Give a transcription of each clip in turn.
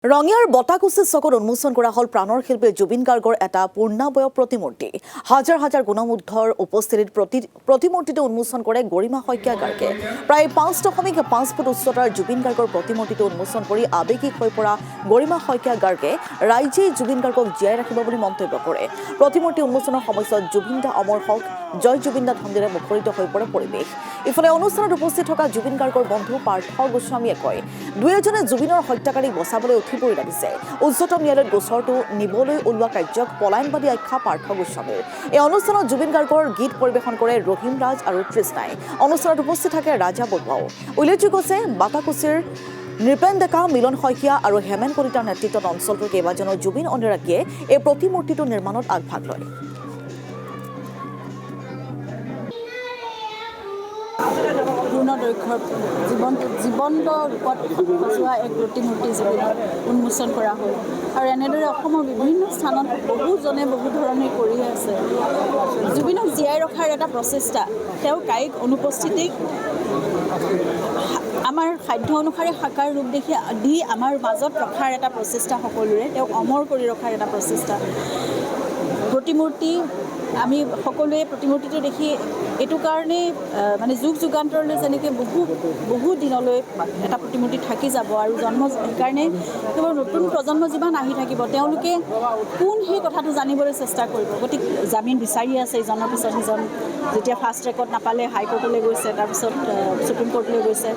ৰঙিয়াৰ বটাকুচি চকত উন্মোচন কৰা হল প্ৰাণৰ শিল্পী জুবিন গাৰ্গৰ এটা পূৰ্ণাবয় প্ৰতিমূৰ্তি। হাজাৰ হাজাৰ গুণমুগ্ধৰ উপস্থিতিত প্ৰতিমূৰ্তিটো উন্মোচন কৰে গৰিমা শইকীয়া গাৰ্গে। প্ৰায় ৫.৫ ফুট উচ্চতাৰ জুবিন গাৰ্গৰ প্ৰতিমূৰ্তিটো উন্মোচন কৰি আৱেগিক হৈ পৰা গৰিমা শইকীয়া গাৰ্গে ৰাইজেই জুবিন গাৰ্গক জীয়াই ৰাখিব বুলি মন্তব্য কৰে। প্ৰতিমূৰ্তি উন্মোচনৰ সময়ত জুবিন দা অমৰ হওক, জয় জুবিন দা ধ্বনিৰে মুখৰিত হৈ পৰে পৰিৱেশ। ইফালে অনুষ্ঠানত উপস্থিত থকা জুবিন গাৰ্গৰ বন্ধু পাৰ্থ গোস্বামীয়ে কয়, দুই এজনে জুবিনৰ হত্যাকাৰীক বচাবলৈ পৰি লাগিছে। উচ্চতম ন্যায়ালয়ত গোচৰটো নিবলৈ ওলোৱা কাৰ্যক পলায়নবাদী আখ্যা পাৰ্থ গোস্বামীৰ। এই অনুষ্ঠানত জুবিন গাৰ্গৰ গীত পৰিৱেশন কৰে ৰহিম ৰাজ আৰু তৃষ্ণাই। অনুষ্ঠানত উপস্থিত থাকে ৰাজা বৰুৱাও। উল্লেখযোগ্য যে বাটাকুচিৰ নৃপেন ডেকা, মিলন শইকীয়া আৰু হেমেন কলিতাৰ নেতৃত্বত অঞ্চলটোৰ কেইবাজনো জুবিন অনুৰাগীয়ে এই প্ৰতিমূৰ্তিটো নিৰ্মাণত আগভাগ লয়। পূৰ্ণদৈৰ্ঘ্যৰ জীৱন্ত ৰূপত সজোৱা এক প্ৰতিমূৰ্তি জুবিনৰ উন্মোচন কৰা হ'ল। আৰু এনেদৰে অসমৰ বিভিন্ন স্থানত বহুজনে বহু ধৰণে কৰি আছে। জুবিনক জীয়াই ৰখাৰ এটা প্ৰচেষ্টা, তেওঁৰ কায়িক অনুপস্থিতিক আমাৰ সাধ্য অনুসাৰে সাকাৰ ৰূপ দি আমাৰ মাজত ৰখাৰ এটা প্ৰচেষ্টা, সকলোৰে তেওঁক অমৰ কৰি ৰখাৰ এটা প্ৰচেষ্টা। প্ৰতিমূৰ্তি আমি সকলোৱে প্ৰতিমূৰ্তিটো দেখি এইটো কাৰণেই মানে যুগ যুগান্তৰলৈ যেনেকৈ বহু দিনলৈ এটা প্ৰতিমূৰ্তি থাকি যাব আৰু সেইকাৰণে কেৱল নতুন প্ৰজন্ম যিমান আহি থাকিব তেওঁলোকে কোন সেই কথাটো জানিবলৈ চেষ্টা কৰিব। গতিকে জামিন বিচাৰি আছে ইজনৰ পিছত সিজন। যেতিয়া ফাৰ্ষ্ট ট্ৰেকত নাপালে হাইকোৰ্টলৈ গৈছে, তাৰপিছত সুপ্ৰিম কোৰ্টলৈ গৈছে,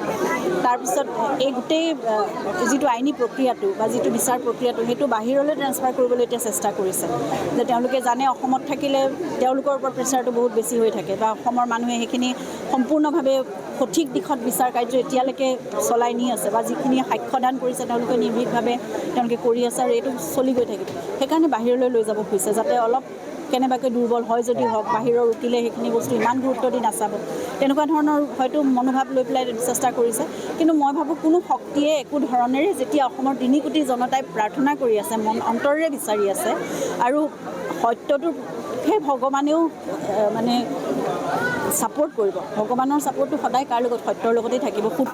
তাৰপিছত এই গোটেই যিটো আইনী প্ৰক্ৰিয়াটো বা যিটো বিচাৰ প্ৰক্ৰিয়াটো সেইটো বাহিৰলৈ ট্ৰেন্সফাৰ কৰিবলৈ এতিয়া চেষ্টা কৰিছে। যে তেওঁলোকে জানে অসমত থাকিলে তেওঁলোকৰ ওপৰত প্ৰেছাৰটো বহুত বেছি হৈ থাকে বা অসমৰ মানুহে সেইখিনি সম্পূৰ্ণভাৱে সঠিক দিশত বিচাৰ কাৰ্য এতিয়ালৈকে চলাই নি আছে বা যিখিনি সাক্ষ্যদান কৰিছে তেওঁলোকে নিৰ্ভীকভাৱে তেওঁলোকে কৰি আছে আৰু এইটো চলি গৈ থাকিব। সেইকাৰণে বাহিৰলৈ লৈ যাব খুজিছে, যাতে অলপ কেনেবাকৈ দুৰ্বল হয় যদি হওক, বাহিৰৰ উকিলে সেইখিনি বস্তু ইমান গুৰুত্ব দি নাচাব, তেনেকুৱা ধৰণৰ হয়তো মনোভাৱ লৈ পেলাই চেষ্টা কৰিছে। কিন্তু মই ভাবোঁ কোনো শক্তিয়ে একো ধৰণেৰে যেতিয়া অসমৰ ৩ কোটি জনতাই প্ৰাৰ্থনা কৰি আছে, মন অন্তৰেৰে বিচাৰি আছে আৰু সত্যটো সেই ভগৱানেও মানে ছাপোৰ্ট কৰিব। ভগৱানৰ ছাপোৰ্টটো সদায় কাৰ লগত? সত্যৰ লগতেই থাকিব।